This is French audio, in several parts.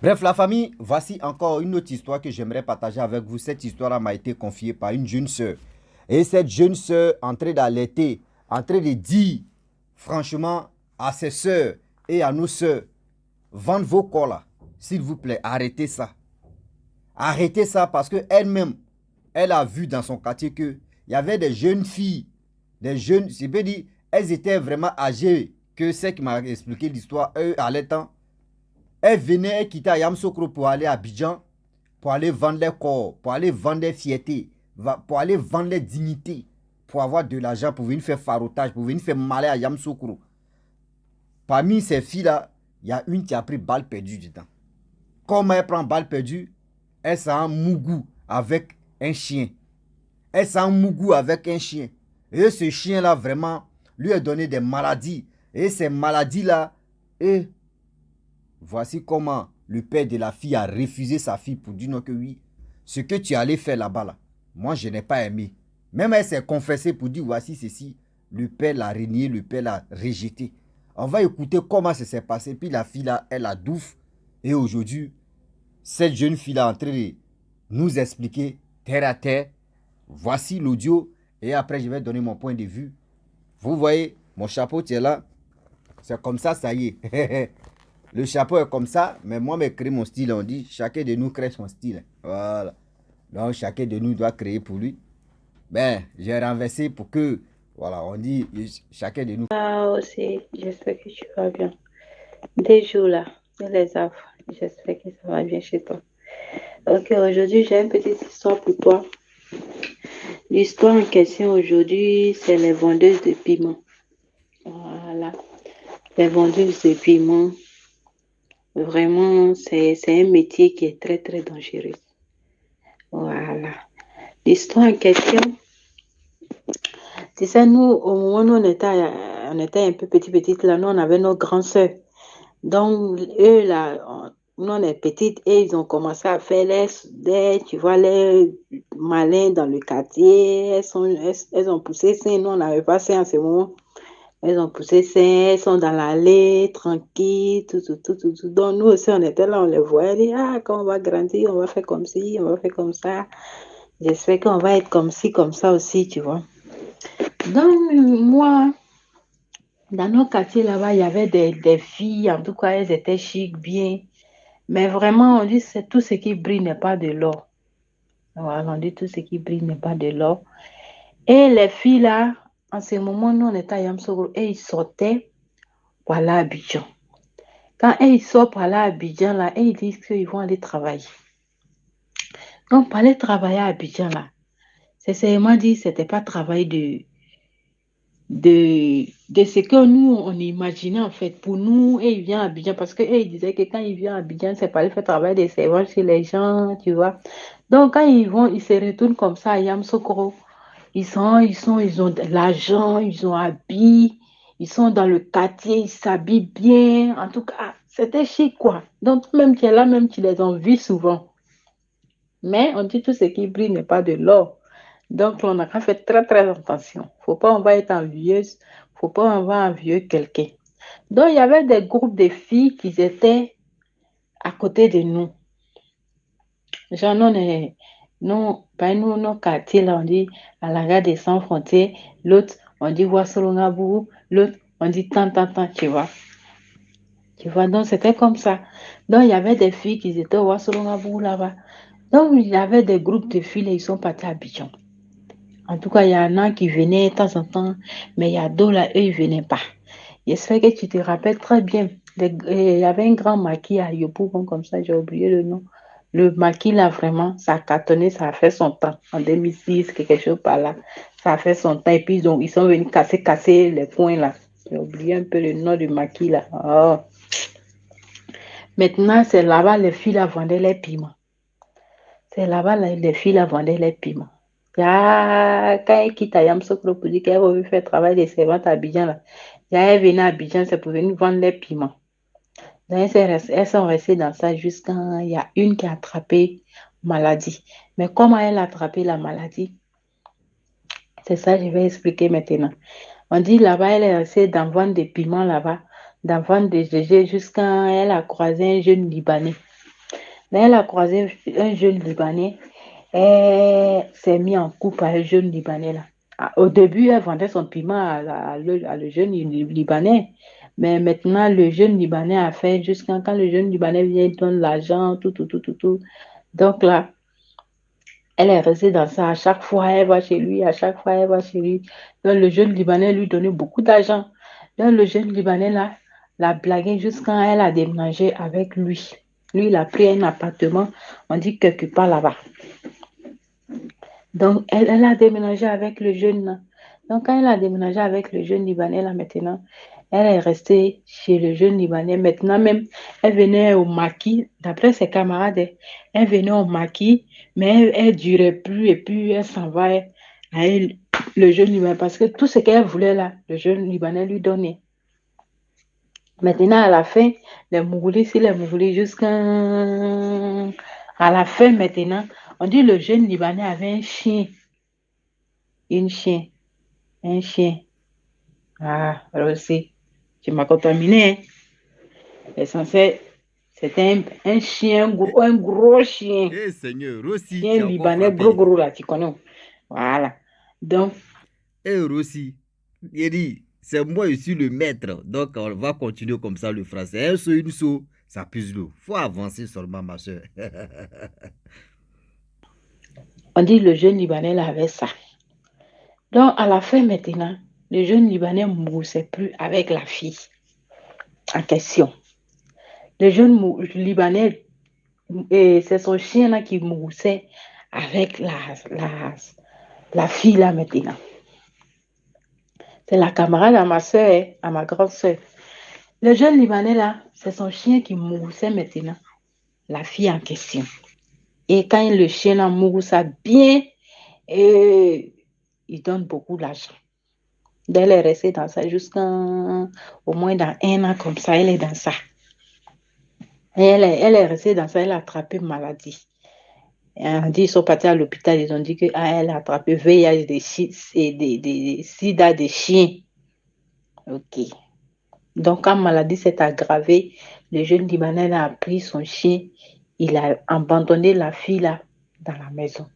Bref, la famille, voici encore une autre histoire que j'aimerais partager avec vous. Cette histoire m'a été confiée par une jeune sœur. Et cette jeune sœur, en train d'alerter, en train de dire, franchement, à ses sœurs et à nos sœurs, vendez vos corps là, s'il vous plaît, arrêtez ça. Arrêtez ça parce qu'elle-même, elle a vu dans son quartier qu'il y avait des jeunes filles, des jeunes, je peux dire, elles étaient vraiment âgées, que c'est qui m'a expliqué l'histoire, eux, à l'état. Elles venaient, elles quittaient Ayamsokro pour aller à Abidjan, pour aller vendre leurs corps, pour aller vendre leurs fiertés, pour aller vendre leurs dignités, pour avoir de l'argent, pour venir faire farotage, pour venir faire mal à Yamsokro. Parmi ces filles-là, il y a une qui a pris balle perdue dedans. Comment elle prend balle perdue? Elle s'est en mougou avec un chien. Elle s'est en mougou avec un chien. Et ce chien-là, vraiment, lui a donné des maladies. Et ces maladies-là, et voici comment le père de la fille a refusé sa fille pour dire non que oui. Ce que tu allais faire là-bas, là, moi, je n'ai pas aimé. Même elle s'est confessée pour dire voici ceci. Le père l'a renié, le père l'a rejeté. On va écouter comment ça s'est passé. Puis la fille là, elle a douf. Et aujourd'hui, cette jeune fille là en train de nous expliquer terre à terre. Voici l'audio. Et après, je vais donner mon point de vue. Vous voyez, mon chapeau, tu es là. C'est comme ça y est. Le chapeau est comme ça, mais moi, je crée mon style. On dit, chacun de nous crée son style. Voilà. Donc, chacun de nous doit créer pour lui. Ben, j'ai renversé pour que, voilà, on dit, chacun de nous. Ah, aussi, j'espère que tu vas bien. Des jours là, les affres, j'espère que ça va bien chez toi. Ok, aujourd'hui, j'ai une petite histoire pour toi. L'histoire en question aujourd'hui, c'est les vendeuses de piments. Voilà, les vendeuses de piments, vraiment, c'est un métier qui est très, très dangereux. Voilà. L'histoire en question, c'est ça, nous, au moment où on était un peu petites là, nous, on avait nos grands sœurs. Donc, eux, là, nous, on est petites et ils ont commencé à faire tu vois, les malins dans le quartier. Elles ont poussé ça. Nous, on n'avait pas ça en ce moment. Elles ont poussé ça. Elles sont dans l'allée, tranquilles, tout, tout, tout, tout, tout. Donc, nous aussi, on était là, on les voyait. On dit, ah, quand on va grandir, on va faire comme ci, on va faire comme ça. J'espère qu'on va être comme ci, comme ça aussi, tu vois. Donc, moi, dans nos quartiers là-bas, il y avait des filles, en tout cas, elles étaient chic, bien. Mais vraiment, on dit c'est tout ce qui brille n'est pas de l'or. Voilà, on dit tout ce qui brille n'est pas de l'or. Et les filles là, en ce moment, nous, on était à Yamsogo et ils sortaient pour aller à Abidjan. Quand ils sortent pour aller à Abidjan là, et ils disent qu'ils vont aller travailler. Donc, pour aller travailler à Abidjan là, c'est seulement dit, c'était pas travail de ce que nous, on imaginait en fait. Pour nous, et il vient à Abidjan, parce qu'eux, ils disaient que quand il vient à Abidjan, c'est pas aller faire travail des servants chez les gens, tu vois. Donc, quand ils vont, ils se retournent comme ça à Yamsoukro. Ils ont de l'argent, ils ont habillé, ils sont dans le quartier, ils s'habillent bien. En tout cas, c'était chic, quoi. Donc, même tu es là, même tu les envies souvent. Mais on dit tout ce qui brille n'est pas de l'or. Donc, on a qu'à faire très, très attention. Faut pas, on va être envieuse. Faut pas, on va envier quelqu'un. Donc, il y avait des groupes de filles qui étaient à côté de nous. Genre, non, pas nous, nos quartiers, là, on dit à la gare des Sans Frontières. L'autre, on dit Wassolongabou. L'autre, on dit tant, tant, tant, tu vois. Tu vois, donc c'était comme ça. Donc, il y avait des filles qui étaient au Wassolongabou là-bas. Donc, il y avait des groupes de filles et ils sont partis à Abidjan. En tout cas, il y en a qui venaient de temps en temps, mais il y a d'autres là, eux, ils ne venaient pas. J'espère que tu te rappelles très bien. Il y avait un grand maquis à Yopougon, comme ça, j'ai oublié le nom. Le maquis, là, vraiment, ça a cartonné, ça a fait son temps. En 2006, quelque chose par là. Ça a fait son temps. Et puis, ils sont venus casser les coins, là. J'ai oublié un peu le nom du maquis, là. Oh. Maintenant, c'est là-bas, les filles, là, vendaient les piments. C'est là-bas, là, les filles, là, vendaient les piments. Quand elle quitte à Yamsoukro pour dire qu'elle veut faire travail des servantes à Abidjan, là. Elle venait à Abidjan, c'est pour venir vendre les piments. Donc, elles sont restées dans ça jusqu'à il y a une qui a attrapé maladie. Mais comment elle a attrapé la maladie? C'est ça que je vais expliquer maintenant. On dit là-bas, elle est restée d'en vendre des piments là-bas, d'en vendre des GG jusqu'à elle a croisé un jeune Libanais. Mais elle a croisé un jeune Libanais. Elle s'est mise en couple avec le jeune Libanais là. Au début, elle vendait son piment à le jeune Libanais. Mais maintenant, le jeune Libanais a fait jusqu'à quand le jeune Libanais vient, il donne l'argent, tout, tout, tout, tout, tout. Donc là, elle est restée dans ça. À chaque fois, elle va chez lui. À chaque fois, elle va chez lui. Donc, le jeune Libanais lui donnait beaucoup d'argent. Donc, le jeune Libanais, là, l'a blagué jusqu'à elle a déménagé avec lui. Lui, il a pris un appartement, on dit quelque part là-bas. Donc, elle a déménagé avec le jeune, là. Donc, quand elle a déménagé avec le jeune Libanais, là, maintenant, elle est restée chez le jeune Libanais. Maintenant, même, elle venait au maquis, d'après ses camarades, elle venait au maquis, mais elle ne durait plus et puis elle s'en va à elle, le jeune Libanais, parce que tout ce qu'elle voulait, là, le jeune Libanais lui donnait. Maintenant, à la fin, les Mouroulis, si les Mouroulis, jusqu'à à la fin, maintenant, on dit le jeune Libanais avait un chien, une chien, un chien. Ah, Rosy, tu m'as contaminé, hein. L'essentiel, c'était un chien, un gros chien. Eh Seigneur, Rossi, Chien tu as encore libanais, gros, frappé. gros, là, tu connais. Voilà. Donc, Eh Rossi, il dit, c'est moi, je suis le maître. Donc, on va continuer comme ça le français. Un saut, une saut, ça puse l'eau. Faut avancer seulement, ma soeur. on dit le jeune Libanais là, avait ça. Donc, à la fin, maintenant, le jeune Libanais ne moussait plus avec la fille en question. Le jeune Libanais, c'est son chien là qui moussait avec la fille là maintenant. C'est la camarade à ma soeur, hein, à ma grande soeur. Le jeune Libanais là, c'est son chien qui moussait maintenant la fille en question. Et quand le chien là mousse bien, et il donne beaucoup d'argent. Elle est restée dans ça jusqu'à au moins dans 1 an comme ça, elle est dans ça. Et elle est restée dans ça, elle a attrapé une maladie. Et on dit, ils sont partis à l'hôpital, ils ont dit qu'elle a attrapé VIH des sida des chiens. Ok. Donc, quand la maladie s'est aggravée, le jeune Libanais a pris son chien, il a abandonné la fille là dans la maison.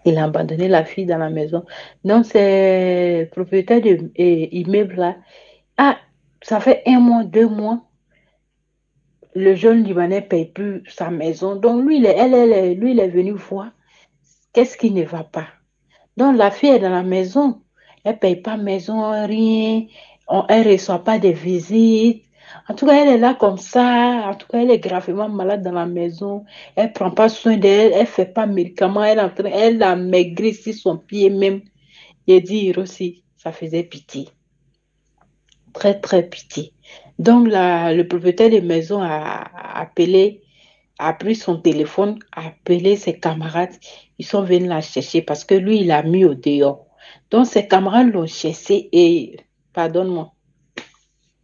Il a abandonné la fille dans la maison. Donc, c'est propriétaire de immeuble là. Ah, ça fait 1 mois, 2 mois, le jeune Libanais ne paye plus sa maison. Donc, lui, lui, il est venu voir qu'est-ce qui ne va pas. Donc, la fille est dans la maison. Elle ne paye pas maison, rien. Elle ne reçoit pas de visites. En tout cas, elle est là comme ça. En tout cas, elle est gravement malade dans la maison. Elle ne prend pas soin d'elle. Elle ne fait pas de médicaments. Elle a maigri sur son pied même. Il dit aussi, ça faisait pitié. Très, très pitié. Donc, le propriétaire de maison a pris son téléphone, a appelé ses camarades. Ils sont venus la chercher parce que lui, il a mis au dehors. Donc, ses camarades l'ont cherché et, pardonne-moi,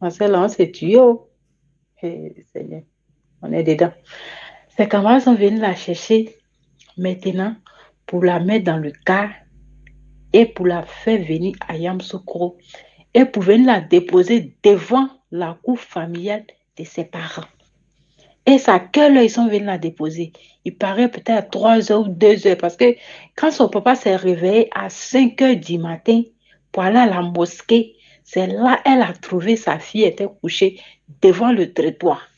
Marcel, on s'est tué. Oh. Seigneur, on est dedans. Ses camarades sont venus la chercher maintenant pour la mettre dans le car et pour la faire venir à Yamoussoukro et pour venir la déposer devant la cour familiale de ses parents. Et c'est à quelle heure ils sont venus la déposer? Il paraît peut-être à 3 heures ou 2 heures parce que quand son papa s'est réveillé à 5 heures du matin pour aller à la mosquée, c'est là qu'elle a trouvé sa fille était couchée devant le trottoir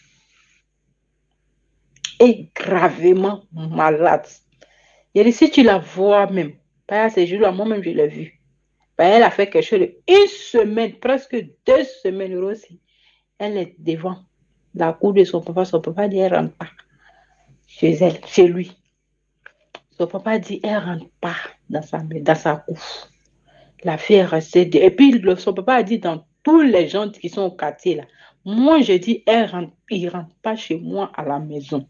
et gravement malade. Et si tu la vois même, pas ces jours-là, moi-même je l'ai vue. Elle a fait quelque chose de 1 semaine, presque 2 semaines aussi. Elle est devant la cour de son papa. Son papa dit elle ne rentre pas chez elle, chez lui. Son papa dit elle ne rentre pas dans sa cour. La fille est restée. Et puis son papa a dit dans tous les gens qui sont au quartier là, moi je dis il ne rentre pas chez moi à la maison.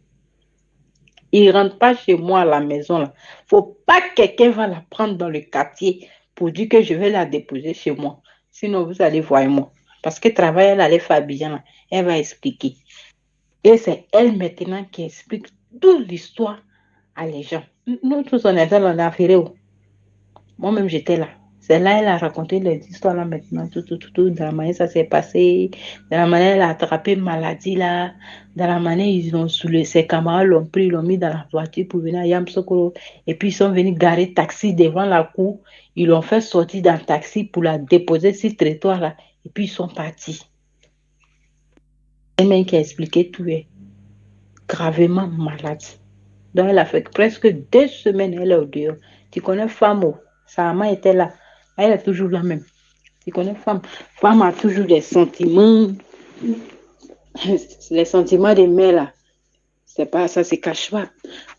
Il ne rentre pas chez moi à la maison là. Faut pas que quelqu'un va la prendre dans le quartier pour dire que je vais la déposer chez moi. Sinon vous allez voir moi. Parce que travail elle allait faire bien là. Elle va expliquer. Et c'est elle maintenant qui explique toute l'histoire à les gens. Nous tous on est là, on a affairé. Moi-même j'étais là. C'est là elle a raconté les histoires là maintenant, tout, de la manière ça s'est passé, de la manière elle a attrapé maladie là, de la manière ils ont saoulé, ses camarades l'ont pris, ils l'ont mis dans la voiture pour venir à Yamsokoro, et puis ils sont venus garer taxi devant la cour, ils l'ont fait sortir dans le taxi pour la déposer sur le trottoir là, et puis ils sont partis. C'est elle qui a expliqué tout est gravement malade. Donc elle a fait presque 2 semaines, elle est au dehors. Tu connais Famo, sa maman était là, elle est toujours la même. Tu connais femme. Femme a toujours des sentiments. Les sentiments des mères, là. C'est pas, ça se cache pas.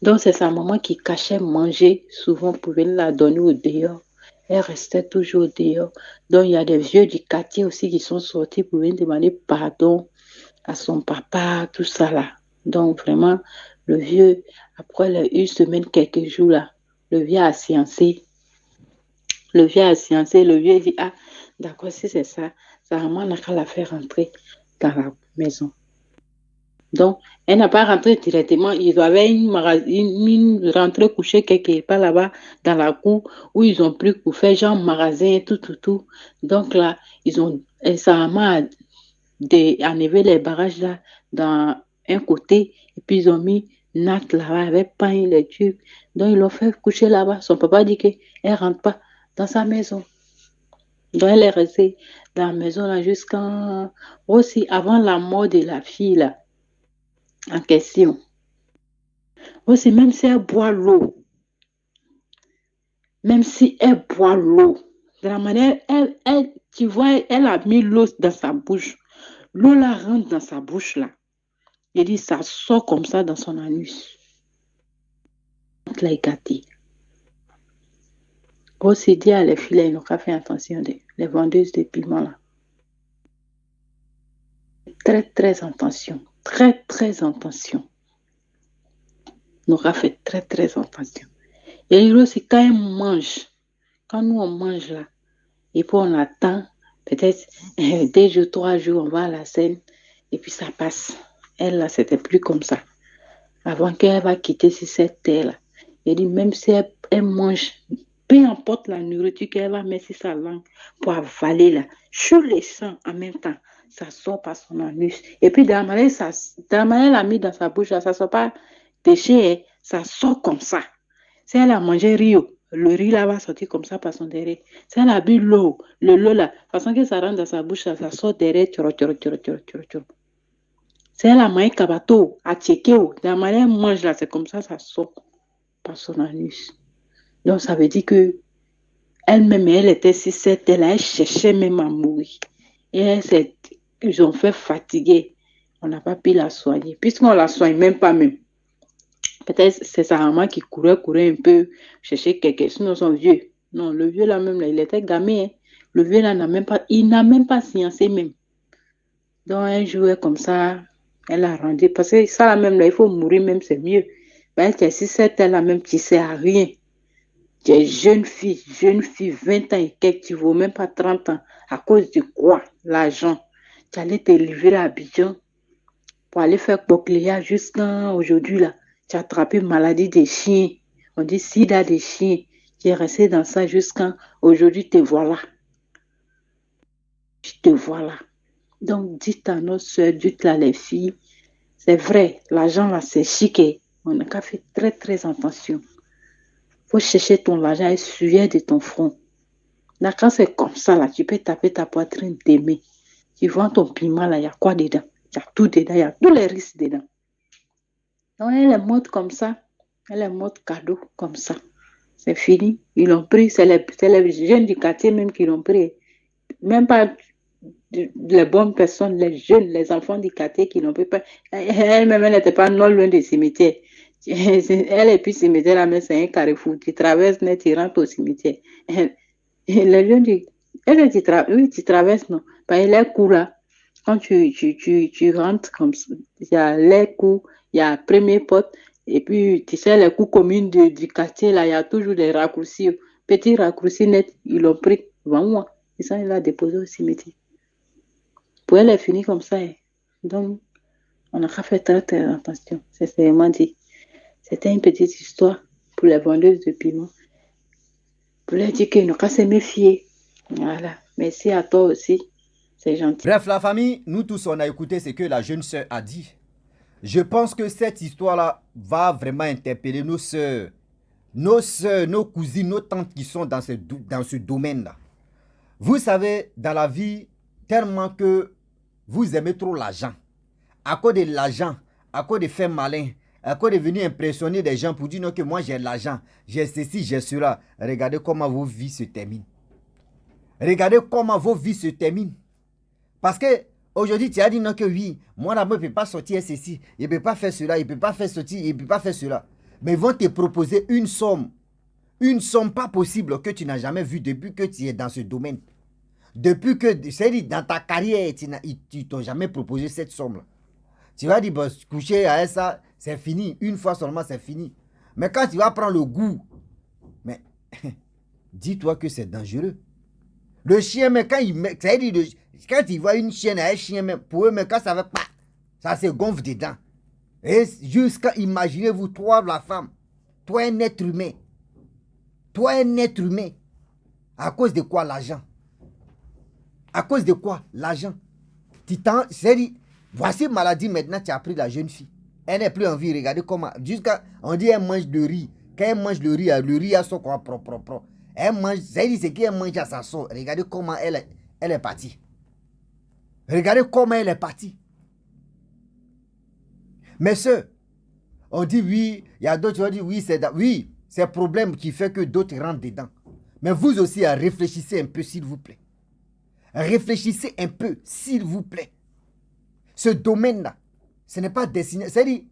Donc, c'est sa maman qui cachait manger souvent pour venir la donner au dehors. Elle restait toujours au dehors. Donc, il y a des vieux du quartier aussi qui sont sortis pour venir demander pardon à son papa, tout ça là. Donc, vraiment, le vieux, après une semaine, quelques jours là, le vieux a sciencé. Le vieux a sciencé. Le vieux dit, ah, d'accord, si c'est ça, sa maman n'a qu'à la faire rentrer dans la maison. Donc, elle n'a pas rentré directement. Ils avaient une rentrée couchée quelque part là-bas dans la cour où ils ont pris pour faire genre magasin, tout. Donc là, sa maman a enlevé les barrages là dans un côté et puis ils ont mis Nat là-bas avec pain et les trucs. Donc, ils l'ont fait coucher là-bas. Son papa dit qu'elle ne rentre pas dans sa maison. Donc, elle est restée dans la maison là jusqu'à aussi avant la mort de la fille là en question. Aussi, même si elle boit l'eau, même si elle boit l'eau, de la manière, tu vois, elle a mis l'eau dans sa bouche. L'eau la rentre dans sa bouche là. Et dit, ça sort comme ça dans son anus. Elle est gâtée. Aussi, dit à les filles, ils n'ont qu'à faire attention, les vendeuses de piments là. Très, très attention. Très, très attention. Ils n'ont qu'à faire très, très attention. Et aussi, quand nous on mange là, et puis on attend, peut-être 2 jours, 3 jours, on va à la scène, et puis ça passe. Elle, là, c'était plus comme ça. Avant qu'elle va quitter cette terre-là. Elle dit, même si elle mange, peu importe la nourriture qu'elle va mettre sur sa langue pour avaler, là, sur les sangs en même temps, ça sort par son anus. Et puis, de la manière, elle a mis dans sa bouche, là, ça ne sort pas déchet, ça sort comme ça. Si elle a mangé Rio, le riz là va sortir comme ça par son derrière. Si elle a bu l'eau, le lot là, de toute façon que ça rentre dans sa bouche, là, ça sort derrière. Si elle a mangé kabato, à tchekeo, de la manière elle mange là, c'est comme ça sort par son anus. Donc ça veut dire que elle-même, elle était si cette là, elle cherchait même à mourir. Et ils ont fait fatiguer. On n'a pas pu la soigner, puisqu'on la soigne même pas même. Peut-être c'est sa maman qui courait un peu, chercher quelqu'un, sinon son vieux. Non, le vieux là même, là, il était gamin. Hein. Le vieux là il n'a même pas sciencé même. Donc, elle jouait comme ça, elle a rendu. Parce que ça là même, là, il faut mourir même, c'est mieux. Ben, si c'était là même, tu ne sais à rien. Tu es jeune fille, 20 ans et quelques, tu ne vaux même pas 30 ans. À cause de quoi? L'argent. Tu allais te livrer à Abidjan pour aller faire cochléa jusqu'à aujourd'hui là. Tu as attrapé maladie des chiens. On dit sida des chiens. Tu es resté dans ça jusqu'à aujourd'hui, te voilà. Te voilà. Donc, dites à nos soeurs, dites à les filles, c'est vrai, l'argent là, c'est chic. On n'a qu'à faire très, très attention. Il faut chercher ton argent et suivre de ton front. Là, quand c'est comme ça, là, tu peux taper ta poitrine d'aimer. Tu vois ton piment là, il y a quoi dedans? Il y a tout dedans, il y a tous les risques dedans. Donc, elle est morte comme ça. Elle est morte cadeau comme ça. C'est fini. Ils l'ont pris. C'est les jeunes du quartier même qui l'ont pris. Même pas les bonnes personnes, les jeunes, les enfants du quartier qui l'ont pris. Elle-même, elle n'était pas non loin des cimetières. Elle et puis cimetière là, mais c'est un carrefour. Tu traverses, mais tu rentres au cimetière. Les jeunes du... Oui, tu traverses, non. Parce que les coups là, quand tu rentres comme ça, il y a les coups, il y a la première porte, et puis tu sais, les coups communs du quartier, là, il y a toujours des raccourcis. Petits raccourcis nets, ils l'ont pris devant moi. Et ça, il l'a déposé au cimetière. Pour elle, elle finit comme ça. Hein. Donc, on a fait très, très attention. C'est vraiment dit. C'était une petite histoire pour les vendeuses de piment. Pour leur dire qu'ils n'ont qu'à se méfier. Voilà. Merci à toi aussi. C'est gentil. Bref, la famille, nous tous, on a écouté ce que la jeune sœur a dit. Je pense que cette histoire-là va vraiment interpeller nos sœurs, nos cousines, nos tantes qui sont dans ce domaine-là. Vous savez, dans la vie, tellement que vous aimez trop l'argent. À cause de l'argent, à cause de faire malin, à cause de venir impressionner des gens pour dire non que moi j'ai l'argent, j'ai ceci, j'ai cela. Regardez comment vos vies se terminent. Regardez comment vos vies se terminent. Parce que aujourd'hui, tu as dit non que oui, moi là-bas, je ne peux pas sortir ceci, il ne peut pas faire cela, il ne peut pas faire ceci, il ne peut pas faire cela. Mais ils vont te proposer une somme pas possible que tu n'as jamais vue depuis que tu es dans ce domaine. Depuis que, c'est-à-dire dans ta carrière, ils ne t'ont jamais proposé cette somme-là. Tu vas dire, bon, coucher à ça, c'est fini. Une fois seulement, c'est fini. Mais quand tu vas prendre le goût, mais dis-toi que c'est dangereux. Le chien, mais quand il voit une chienne à un chien, mais pour eux, mais quand ça va, ça se gonfle dedans. Et jusqu'à, imaginez-vous, toi, la femme, toi, un être humain. Toi, un être humain. À cause de quoi l'argent? À cause de quoi l'argent? C'est-à-dire, voici maladie maintenant, tu as pris la jeune fille. Elle n'est plus envie, regardez comment. Jusqu'à, on dit, elle mange de riz. Quand elle mange le riz a son quoi propre. Elle mange, c'est-à-dire, c'est qu'elle mange à sa sauce. Regardez comment elle est partie. Regardez comment elle est partie. Mais ce, on dit oui, il y a d'autres qui ont dit oui, c'est le problème qui fait que d'autres rentrent dedans. Mais vous aussi, réfléchissez un peu, s'il vous plaît. Réfléchissez un peu, s'il vous plaît. Ce domaine-là, ce n'est pas destiné. C'est-à-dire,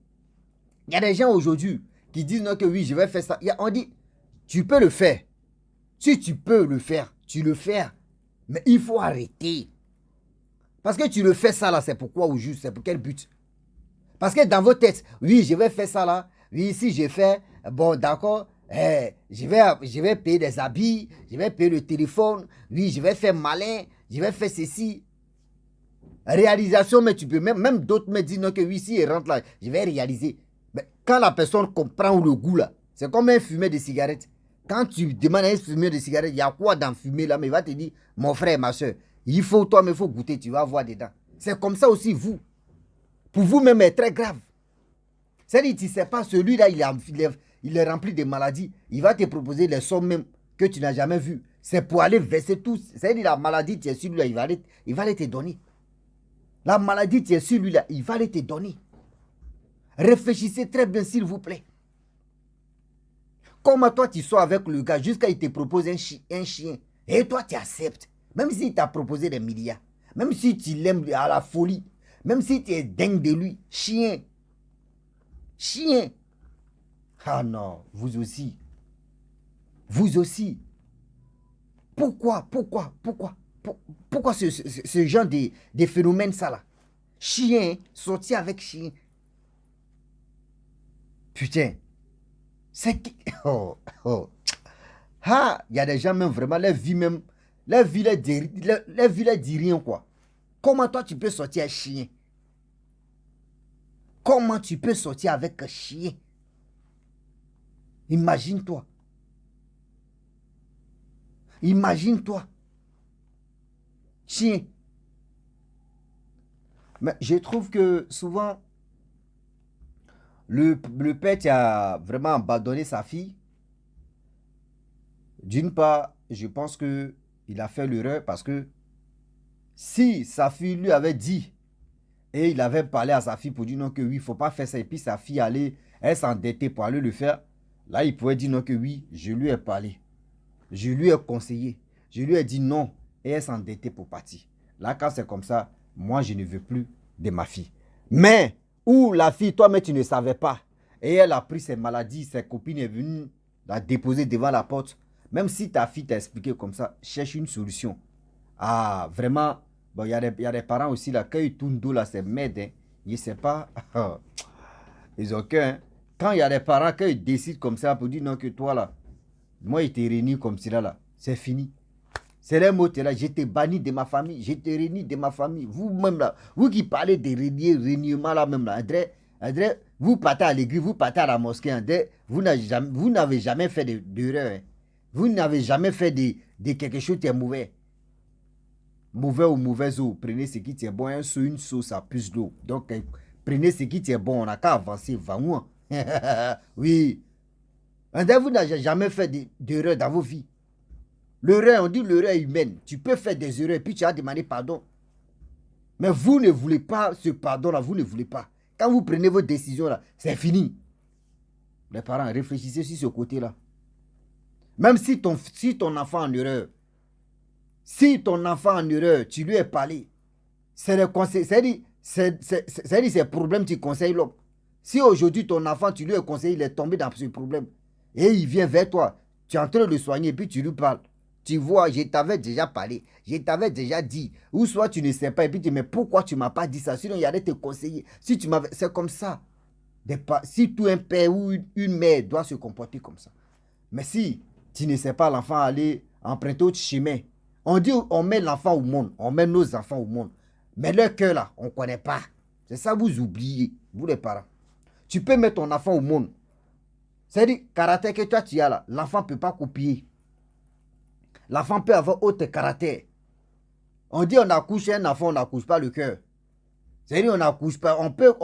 il y a des gens aujourd'hui qui disent non que oui, je vais faire ça. On dit, tu peux le faire. Si tu peux le faire, tu le fais. Mais il faut arrêter. Parce que tu le fais ça là, c'est pourquoi au juste, c'est pour quel but? Parce que dans vos têtes, oui, je vais faire ça là. Oui, si je fais, bon, d'accord, je vais payer des habits, je vais payer le téléphone. Oui, je vais faire malin, je vais faire ceci. Réalisation, mais tu peux même d'autres me disent non que oui, si il rentre là, je vais réaliser. Mais quand la personne comprend le goût là, c'est comme un fumeur de cigarette. Quand tu demandes à un fumeur de cigarette, il y a quoi dans fumer là, mais il va te dire, mon frère, ma soeur, il faut toi, mais il faut goûter, tu vas voir dedans. C'est comme ça aussi vous. Pour vous-même, c'est très grave. C'est-à-dire, tu ne sais pas, celui-là, il est rempli de maladies. Il va te proposer les sommes même que tu n'as jamais vues. C'est pour aller verser tout. C'est-à-dire, la maladie, tu es celui-là, il va aller te donner. La maladie, tu es celui-là, il va aller te donner. Réfléchissez très bien, s'il vous plaît. Comment toi, tu sois avec le gars jusqu'à il te propose un chien. Et toi, tu acceptes. Même s'il t'a proposé des milliards. Même si tu l'aimes à la folie. Même si tu es dingue de lui. Chien. Chien. Ah non, vous aussi. Vous aussi. Pourquoi ce genre de phénomène ça là? Chien, sortir avec chien. Putain. C'est qui? Ah, il y a des gens même vraiment, leur vie leur dit rien quoi. Comment toi tu peux sortir un chien? Comment tu peux sortir avec un chien? Imagine-toi. Imagine-toi. Chien. Mais je trouve que souvent, le père qui a vraiment abandonné sa fille. D'une part, je pense qu'il a fait l'erreur parce que si sa fille lui avait dit et il avait parlé à sa fille pour dire non que oui, il ne faut pas faire ça et puis sa fille elle s'endettait pour aller le faire, là il pouvait dire non que oui, je lui ai parlé. Je lui ai conseillé. Je lui ai dit non et elle s'endettait pour partir. Là quand c'est comme ça, moi je ne veux plus de ma fille. Mais où la fille, toi-même tu ne savais pas et elle a pris ses maladies, ses copines est venue la déposer devant la porte. Même si ta fille t'a expliqué comme ça, cherche une solution. Ah, vraiment, bon, il y a des parents aussi, là, quand ils tournent d'eau, là, c'est merde, hein. Ils ne savent pas. Ils ont qu'un. Hein. Quand il y a des parents, quand ils décident comme ça, pour dire non, que toi, là, moi, ils te réunissent comme ça, là, c'est fini. C'est les mots, là, je t'ai banni de ma famille, je t'ai réuni de ma famille. Vous-même, là, vous qui parlez de réunions, là, même, là, André, vous partez à l'église, vous partez à la mosquée, André, vous n'avez jamais fait d'erreur, hein. Vous n'avez jamais fait de quelque chose qui est mauvais. Mauvais ou mauvaise eau, prenez ce qui est bon. Une sauce à plus d'eau. Donc, prenez ce qui est bon. On n'a qu'à avancer. Va-moi. Oui. Vous n'avez jamais fait d'erreur dans vos vies. L'erreur, on dit l'erreur humaine. Tu peux faire des erreurs et puis tu as demandé pardon. Mais vous ne voulez pas ce pardon-là. Vous ne voulez pas. Quand vous prenez vos décisions là, c'est fini. Les parents, réfléchissez sur ce côté-là. Même si ton enfant en erreur, si ton enfant en erreur, tu lui as parlé, c'est le conseil, c'est ces problèmes tu conseilles l'homme. Si aujourd'hui ton enfant, tu lui as conseillé, il est tombé dans ce problème, et il vient vers toi, tu es en train de le soigner, puis tu lui parles. Tu vois, je t'avais déjà parlé, je t'avais déjà dit. Ou soit tu ne sais pas, et puis tu dis, mais pourquoi tu ne m'as pas dit ça? Sinon, il allait te conseiller. Si tu m'avais, c'est comme ça. Si tout un père ou une mère doit se comporter comme ça. Mais si tu ne sais pas l'enfant aller emprunter autre chemin, on dit on met l'enfant au monde, on met nos enfants au monde. Mais leur cœur là, on ne connaît pas. C'est ça vous oubliez, vous les parents. Tu peux mettre ton enfant au monde. C'est-à-dire, caractère que toi tu as là, l'enfant ne peut pas copier. L'enfant peut avoir autre caractère. On dit on accouche un enfant, on n'accouche pas le cœur. C'est-à-dire on n'accouche pas, on peut...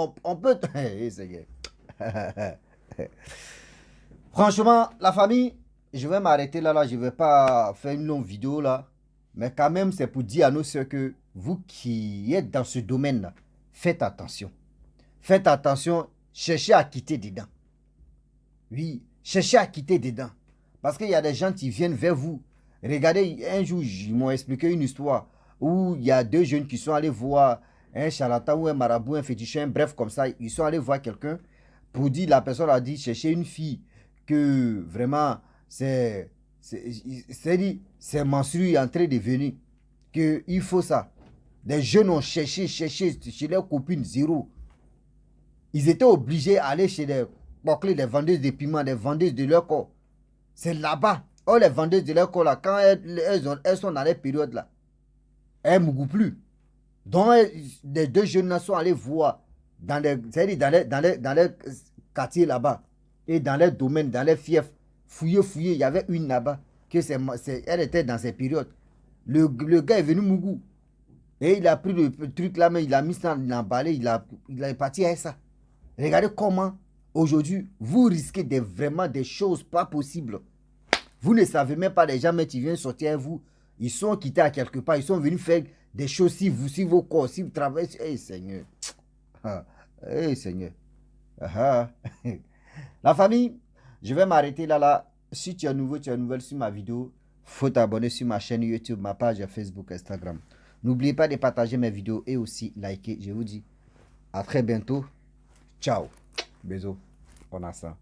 Franchement, la famille, je vais m'arrêter là, je ne vais pas faire une longue vidéo là. Mais quand même, c'est pour dire à nos soeurs que vous qui êtes dans ce domaine-là, faites attention. Faites attention, cherchez à quitter dedans. Oui, cherchez à quitter dedans. Parce qu'il y a des gens qui viennent vers vous. Regardez, un jour, ils m'ont expliqué une histoire où il y a deux jeunes qui sont allés voir un charlatan ou un marabout, un féticheur, bref, comme ça. Ils sont allés voir quelqu'un pour dire, la personne a dit, chercher une fille que vraiment, c'est menstrué en train de venir. Qu'il faut ça. Les jeunes ont cherché chez leurs copines, zéro. Ils étaient obligés d'aller chez les vendeuses de piments, les vendeuses de leur corps. C'est là-bas. Oh, les vendeuses de leur corps, là, quand elles sont dans les périodes là, elles ne mougouent plus. Donc, les deux jeunes sont allés voir dans les quartiers là-bas et dans les domaines, dans les fiefs. Fouiller, il y avait une là-bas. Elle était dans ces périodes. Le gars est venu mougou. Et il a pris le truc là, mais il a mis ça, il a emballé, il est parti avec ça. Regardez comment, aujourd'hui, vous risquez vraiment des choses pas possibles. Vous ne savez même pas, les gens, mais qui viennent sortir avec vous, ils sont quittés à quelque part, ils sont venus faire des choses si vos corps, si vous travaillez. Hey Seigneur. Hey Seigneur. La famille, je vais m'arrêter là. Si tu es nouveau, tu es nouvelle sur ma vidéo, faut t'abonner sur ma chaîne YouTube, ma page Facebook, Instagram. N'oubliez pas de partager mes vidéos et aussi liker. Je vous dis à très bientôt. Ciao. Bisous. On a ça.